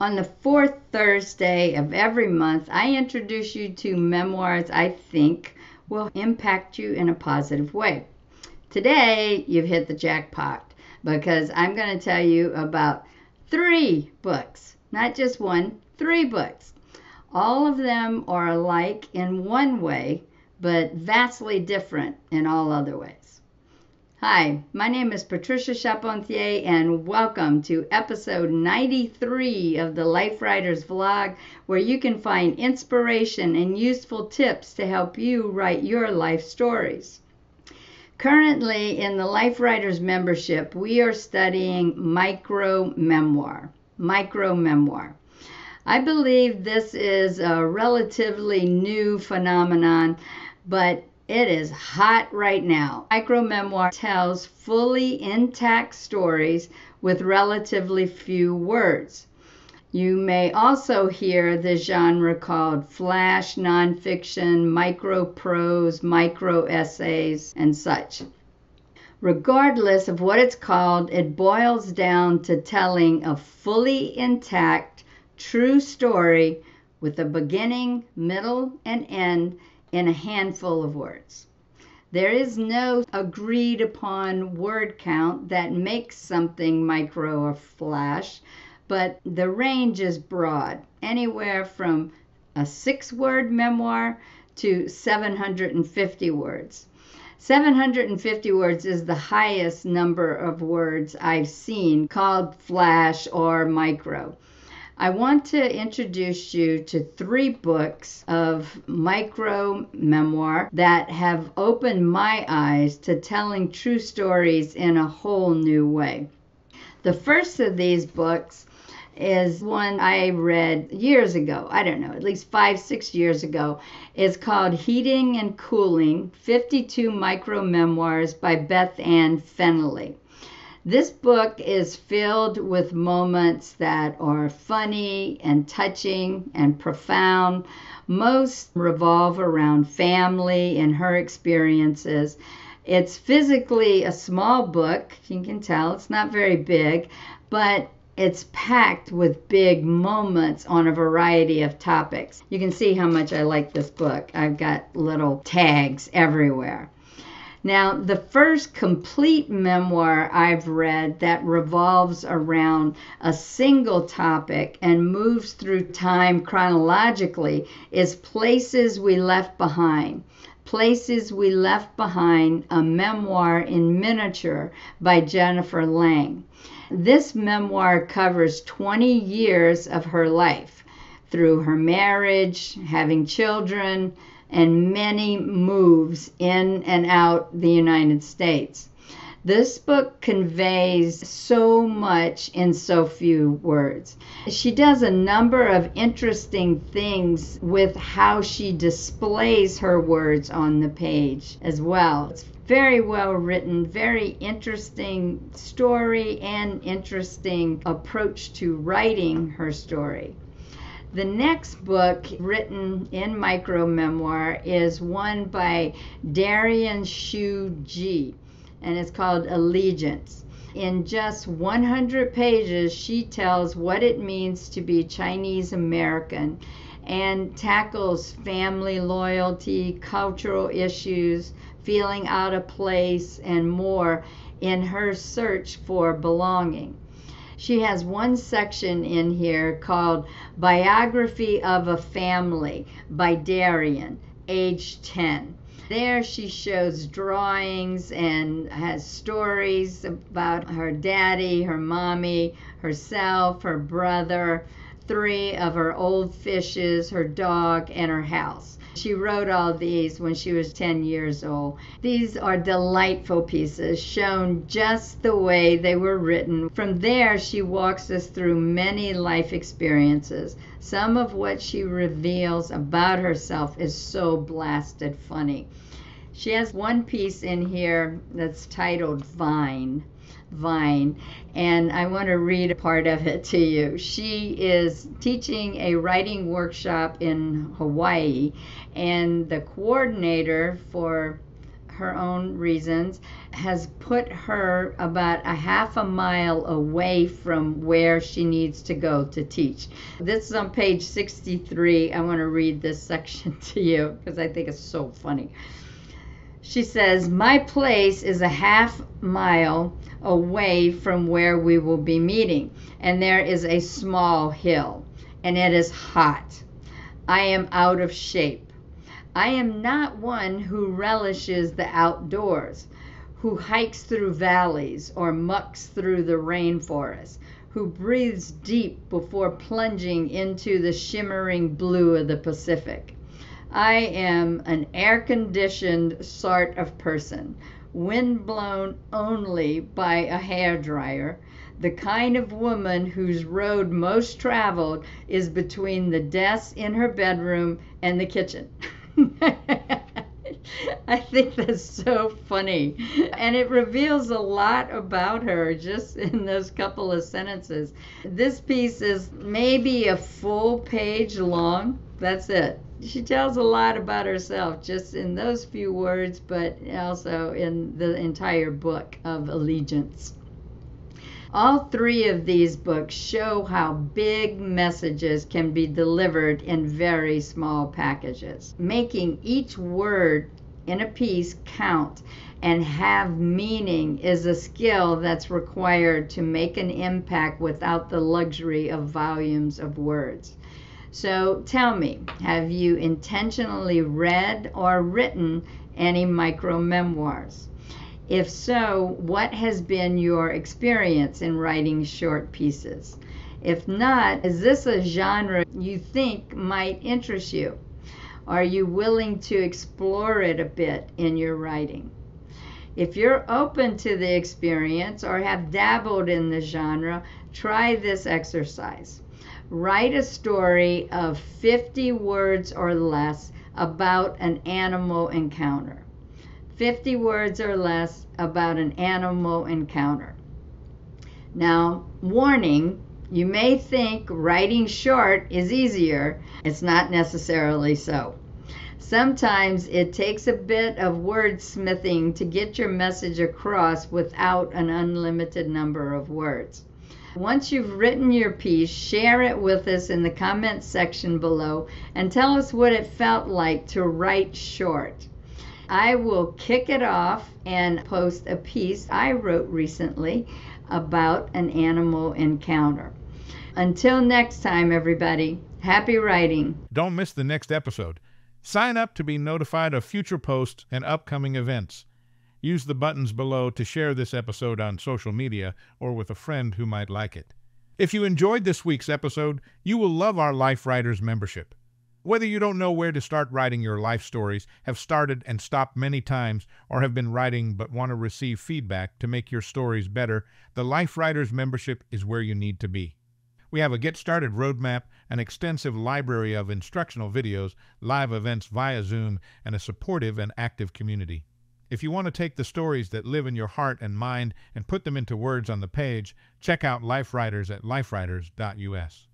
On the fourth Thursday of every month, I introduce you to memoirs I think will impact you in a positive way. Today, you've hit the jackpot because I'm going to tell you about 3 books, not just one, 3 books. All of them are alike in one way, but vastly different in all other ways. Hi, my name is Patricia Charpentier, and welcome to episode 93 of the Life Writers Vlog, where you can find inspiration and useful tips to help you write your life stories. Currently, in the Life Writers membership, we are studying micro-memoir. Micro-memoir. I believe this is a relatively new phenomenon, but it is hot right now. Micro-memoir tells fully intact stories with relatively few words. You may also hear the genre called flash nonfiction, micro-prose, micro-essays, and such. Regardless of what it's called, it boils down to telling a fully intact, true story with a beginning, middle, and end in a handful of words. There is no agreed upon word count that makes something micro or flash, but the range is broad, anywhere from a 6-word memoir to 750 words. 750 words is the highest number of words I've seen called flash or micro. I want to introduce you to 3 books of micro-memoir that have opened my eyes to telling true stories in a whole new way. The first of these books is one I read years ago. I don't know, at least 5-6 years ago. It's called Heating and Cooling, 52 Micro-Memoirs by Beth Ann Fennelly. This book is filled with moments that are funny and touching and profound. Most revolve around family and her experiences. It's physically a small book. You can tell it's not very big, but it's packed with big moments on a variety of topics. You can see how much I like this book. I've got little tags everywhere. Now, the first complete memoir I've read that revolves around a single topic and moves through time chronologically is Places We Left Behind. Places We Left Behind, a Memoir-in-Miniature by Jennifer Lang. This memoir covers 20 years of her life through her marriage, having children, and many moves in and out the United States. This book conveys so much in so few words. She does a number of interesting things with how she displays her words on the page as well. It's very well written, very interesting story, and interesting approach to writing her story. The next book written in micro-memoir is one by Darien Hsu Gee, and it's called Allegiance. In just 100 pages, she tells what it means to be Chinese American and tackles family loyalty, cultural issues, feeling out of place, and more in her search for belonging. She has one section in here called Biography of a Family by Darien, age 10. There she shows drawings and has stories about her daddy, her mommy, herself, her brother, 3 of her old fishes, her dog, and her house. She wrote all these when she was 10 years old. These are delightful pieces, shown just the way they were written. From there, she walks us through many life experiences. Some of what she reveals about herself is so blasted funny. She has one piece in here that's titled Vine. And I want to read a part of it to you. She is teaching a writing workshop in Hawaii, and the coordinator for her own reasons, has put her about a half a mile away from where she needs to go to teach. This is on page 63. I want to read this section to you because I think it's so funny. She says, "My place is a half mile away from where we will be meeting, and there is a small hill, and it is hot. I am out of shape. I am not one who relishes the outdoors, who hikes through valleys or mucks through the rainforest, who breathes deep before plunging into the shimmering blue of the Pacific. I am an air-conditioned sort of person, wind-blown only by a hairdryer, the kind of woman whose road most traveled is between the desk in her bedroom and the kitchen." I think that's so funny. And it reveals a lot about her just in those couple of sentences. This piece is maybe a full page long. That's it. She tells a lot about herself just in those few words, but also in the entire book of Allegiance. All three of these books show how big messages can be delivered in very small packages. Making each word in a piece count and have meaning is a skill that's required to make an impact without the luxury of volumes of words. So tell me, have you intentionally read or written any micro-memoirs? If so, what has been your experience in writing short pieces? If not, is this a genre you think might interest you? Are you willing to explore it a bit in your writing? If you're open to the experience or have dabbled in the genre, try this exercise. Write a story of 50 words or less about an animal encounter. 50 words or less about an animal encounter. Now, warning, you may think writing short is easier. It's not necessarily so. Sometimes it takes a bit of wordsmithing to get your message across without an unlimited number of words. Once you've written your piece, share it with us in the comments section below and tell us what it felt like to write short. I will kick it off and post a piece I wrote recently about an animal encounter. Until next time, everybody, happy writing. Don't miss the next episode. Sign up to be notified of future posts and upcoming events. Use the buttons below to share this episode on social media or with a friend who might like it. If you enjoyed this week's episode, you will love our Life Writers membership. Whether you don't know where to start writing your life stories, have started and stopped many times, or have been writing but want to receive feedback to make your stories better, the Life Writers membership is where you need to be. We have a Get Started roadmap, an extensive library of instructional videos, live events via Zoom, and a supportive and active community. If you want to take the stories that live in your heart and mind and put them into words on the page, check out Life Writers at lifewriters.us.